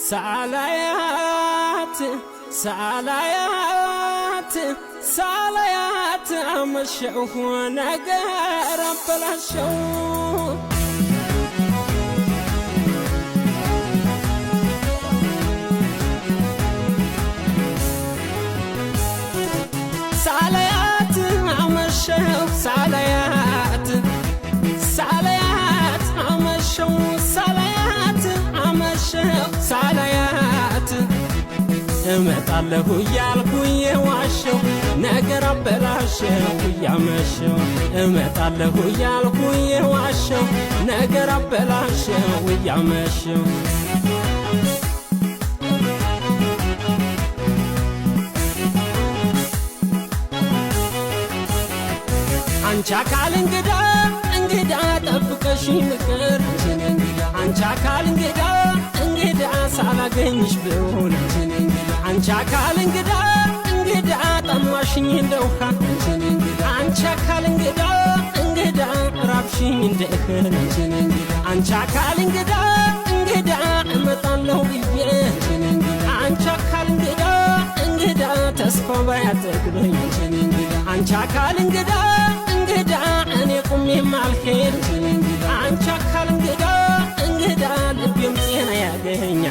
ሳላያት ሳላያት ሳላያት አመሸሁ ነገር አበላሸው ሳላያት አመሸሁ ሳላያት ሳላያት አመሸሁ ሳላያት አመሸሁ ሳላያት እመጣለሁ እያልኩኝ ዋሸሁ ነገር አበላሸሁ እያመሸሁ እመጣለሁ እያልኩኝ ዋሸሁ ነገር አበላሸሁ እያመሸሁ አንቺ አካል እንግዳ እንግዳ ጠብቀሽኝ ምቅር አንቺ አካል እንግዳ እንግዳ ሳላገኝሽ ብሆን አንቺ አካል እንግዳ እንግዳ ጠማሽኝ እንደውሃ አንቺ አካል እንግዳ እንግዳ ራብሽኝ እንደ እህል አንቺ አካል እንግዳ እንግዳ እመጣለሁ ብዬ አንቺ አካል እንግዳ እንግዳ ተስፋ ባያጠግበኝ አንቺ አካል እንግዳ እንግዳ እኔ ቁሜ ማልሄድ አንቺ አካል እንግዳ እንግዳ ልቤም ጤና ያገኝ